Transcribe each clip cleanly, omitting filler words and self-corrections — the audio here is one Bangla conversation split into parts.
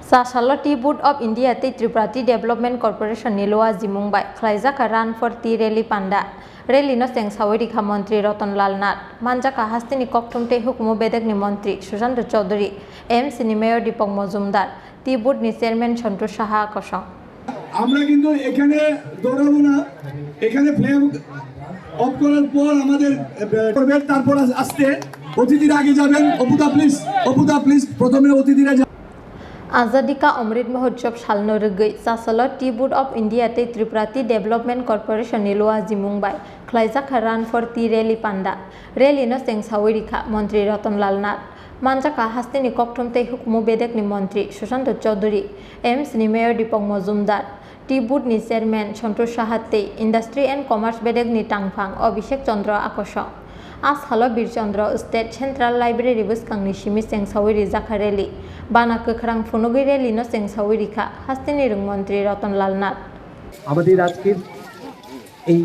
Sasalo Tea Board of India te Tripura Tea Development Corporation ni Luwajimung bai Khlaijakha Run for Tea Rally Panda Rally no seng sawirikha Mantri Ratanlal Nath Manjaka Hastini Koktum te Hukumu Bedek ni Mantri Sushant Chaudhary MC ni Mayor Deepak Majumdar Tea Board ni Chairman Chantu Saha Khorang আমরা কিন্তু এখানে দৌড়াবো না এখানে ফ্ল্যাগ অফ করার পর আমাদের করবেন তারপর আসতে অতিথিরা আগে যাবেন অপুদা প্লিজ প্রথমে অতিথিরা Azadi ka Amrit Mahotsav salno rugui Sasalo Tea Board of India te Tripura Tea Development Corporation ni Luwajimung bai Khlaijakha Run for Tea Rally Panda Rally no seng sawirikha Mantri Ratanlal Nath Manjaka Hastini Koktum te Hukumu Bedek ni Mantri Sushant Chaudhary MC ni Mayor Deepak Majumdar Tea Board ni Chairman Chantu Saha te Industry and Commerce Bedek ni Tangphang Abhishek Chandra Akosha As Halo Bir Chandra State Central Library Buskangni Shimi seng sawiri Jakha Rally Bana Khorang Funugi Rally no seng sawirikha Hastini Rung Mantri Ratanlal Nath আমাদের আজকের এই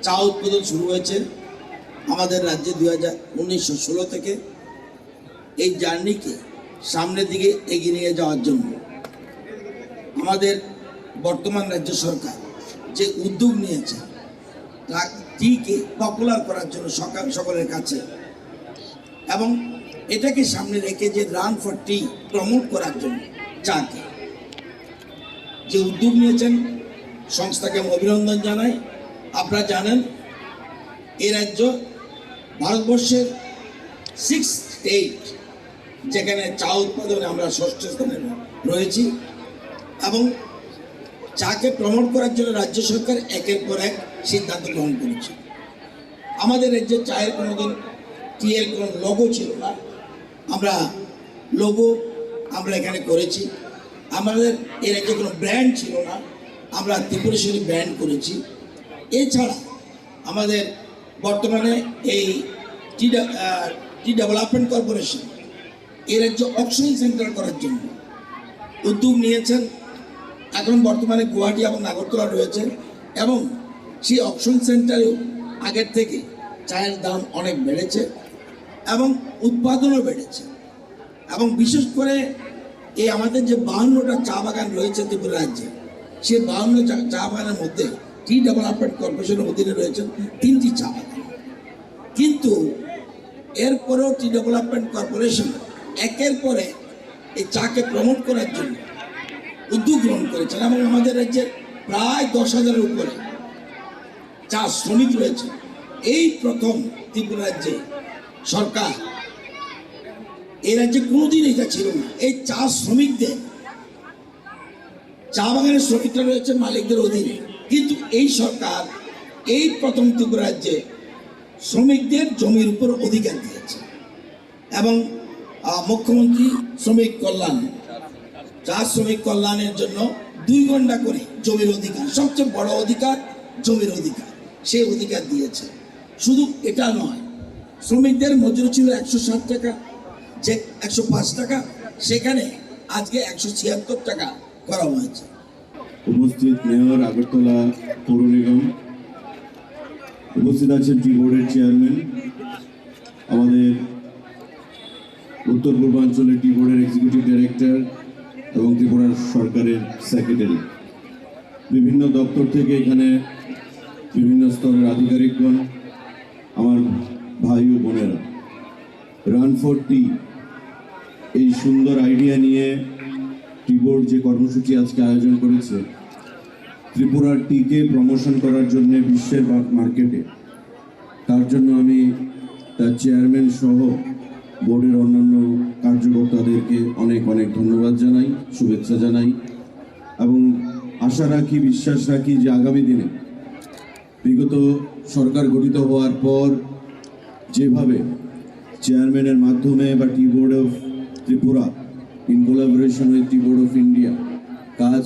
চা উৎপাদন শুরু হয়েছে আমাদের রাজ্যে 2016 থেকে এই জার্নিকে সামনের দিকে এগিয়ে নিয়ে যাওয়ার জন্য আমাদের বর্তমান রাজ্য সরকার যে উদ্যোগ নিয়েছে টিকে পপুলার করার জন্য সকলের কাছে এবং এটাকে সামনে রেখে যে রান ফর টি প্রমোট করার জন্য চাকে যে উদ্যোগ নিয়েছেন সংস্থাকে আমি অভিনন্দন জানাই। আপনারা জানেন এই রাজ্য ভারতবর্ষের 6th স্টেট যেখানে চা উৎপাদনে আমরা 6ষ্ঠ স্থানে রয়েছি এবং চাকে প্রমোট করার জন্য রাজ্য সরকার একের পর এক সিদ্ধান্ত গ্রহণ করেছে। আমাদের রাজ্যে চায়ের কোনোদিন টি এর কোনো লোগো ছিল না, আমরা লোগো আমরা এখানে করেছি। আমাদের এই রাজ্যে কোনো ব্র্যান্ড ছিল না, আমরা ত্রিপুরেশ্বরী ব্র্যান্ড করেছি। এছাড়া আমাদের বর্তমানে এই টি ডেভেলপমেন্ট কর্পোরেশন এই রাজ্য অকশন সেন্টার করার জন্য উদ্যোগ নিয়েছেন। এখন বর্তমানে গুয়াহাটি এবং নাগরতলা রয়েছে এবং সেই অকশন সেন্টারেও আগের থেকে চায়ের দাম অনেক বেড়েছে এবং উৎপাদনও বেড়েছে এবং বিশেষ করে এই আমাদের যে 52টা চা বাগান রয়েছে ত্রিপুরা রাজ্যে, সেই 52 চা বাগানের মধ্যে টি ডেভেলপমেন্ট কর্পোরেশনের অধীনে রয়েছেন 3টি চা বাগান। কিন্তু এরপরেও টি ডেভেলপমেন্ট কর্পোরেশন একের পরে এই চাকে প্রমোট করার জন্য উদ্যোগ গ্রহণ করেছেন এবং আমাদের রাজ্যের প্রায় 10,000-এর উপরে চা শ্রমিক রয়েছে। এই প্রথম ত্রিপুরা রাজ্যে সরকার, এই রাজ্যে কোনোদিন এটা ছিল না, এই চা শ্রমিকদের চা বাগানের শ্রমিকরা রয়েছে মালিকদের অধীনে, কিন্তু এই সরকার এই প্রথম ত্রিপুরা রাজ্যে শ্রমিকদের জমির উপর অধিকার দিয়েছে এবং মুখ্যমন্ত্রী শ্রমিক কল্যাণ চা শ্রমিক কল্যাণের জন্য 2 ঘন্টা করে জমির অধিকার, সবচেয়ে বড় অধিকার জমির অধিকার, সেই অধিকার দিয়েছে। শুধু এটা নয়, শ্রমিকদের মজুরি ছিল 160 টাকা, যে 105 টাকা সেখানে আজকে 176 টাকা করা হয়েছে। উপস্থিত মেয়র, আগরতলা পৌর নিগম, উপস্থিত আছেন টি বোর্ডের চেয়ারম্যান, আমাদের উত্তর পূর্বাঞ্চলের টি বোর্ডের এক্সিকিউটিভ ডাইরেক্টর এবং ত্রিপুরার সরকারের সেক্রেটারি, বিভিন্ন দপ্তর থেকে এখানে বিভিন্ন স্তরের আধিকারিকগণ, আমার ভাই ও বোনেরা, রান ফর টি এই সুন্দর আইডিয়া নিয়ে টি বোর্ড যে কর্মসূচি আজকে আয়োজন করেছে ত্রিপুরার টিকে প্রমোশন করার জন্য বিশ্বের মার্কেটে, তার জন্য আমি তার চেয়ারম্যান সহ বোর্ডের অন্যান্য কার্যকর্তাদেরকে অনেক অনেক ধন্যবাদ জানাই, শুভেচ্ছা জানাই এবং আশা রাখি, বিশ্বাস রাখি যে আগামী দিনে বিগত সরকার গঠিত হওয়ার পর যেভাবে চেয়ারম্যানের মাধ্যমে বা tea board of Tripura in collaboration with tea board of India কাজ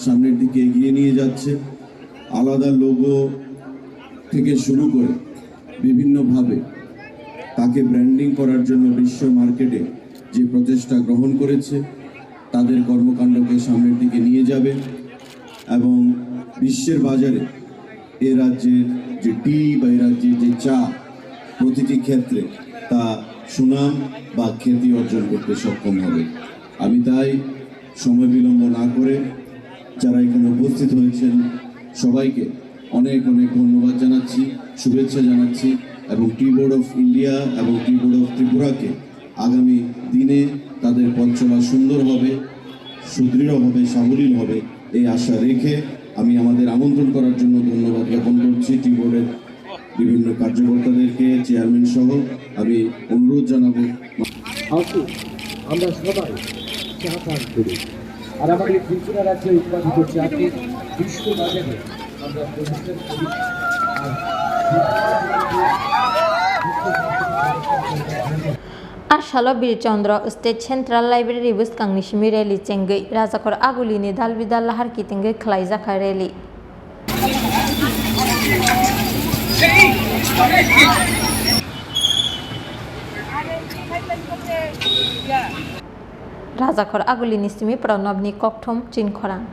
সামনের দিকে এগিয়ে নিয়ে যাচ্ছে, আলাদা লোগো থেকে শুরু করে বিভিন্নভাবে তাকে ব্র্যান্ডিং করার জন্য বিশ্ব মার্কেটে যে প্রচেষ্টা গ্রহণ করেছে তাদের কর্মকাণ্ডকে সামনের দিকে নিয়ে যাবে এবং বিশ্বের বাজারে এ রাজ্যের যে টি বা এ রাজ্যের যে চা প্রতিটি ক্ষেত্রে তা সুনাম বা খ্যাতি অর্জন করতে সক্ষম হবে। আমি তাই সময় বিলম্ব না করে যারা এখানে উপস্থিত হয়েছেন সবাইকে অনেক অনেক ধন্যবাদ জানাচ্ছি, শুভেচ্ছা জানাচ্ছি এবং টি বোর্ড অফ ইন্ডিয়া এবং টি বোর্ড অফ ত্রিপুরাকে আগামী দিনে তাদের পথ চলা সুন্দর হবে, সুদৃঢ় হবে, সাবলীল হবে এই আশা রেখে আমি আমাদের আমন্ত্রণ করার জন্য ধন্যবাদ জ্ঞাপন করছি টি বোর্ডের বিভিন্ন কার্যকর্তাদেরকে, চেয়ারম্যান সহ। আমি অনুরোধ জানাবো আসুন আমরা সবাই চা পান করি আর আমাদের ত্রিপুরা রাজ্যে উৎপাদিত চাকে বিশ্ব বাজারে আমরা প্রতিষ্ঠা করি। Arshalo Birchandra State Central Library bus kangnishimi rally chengai Rajakor Agulini Dalbidal Lahar Kitingai Khlaijakha rally Rajakor Agulini Simi Pranabni Kokthom Chin Khorang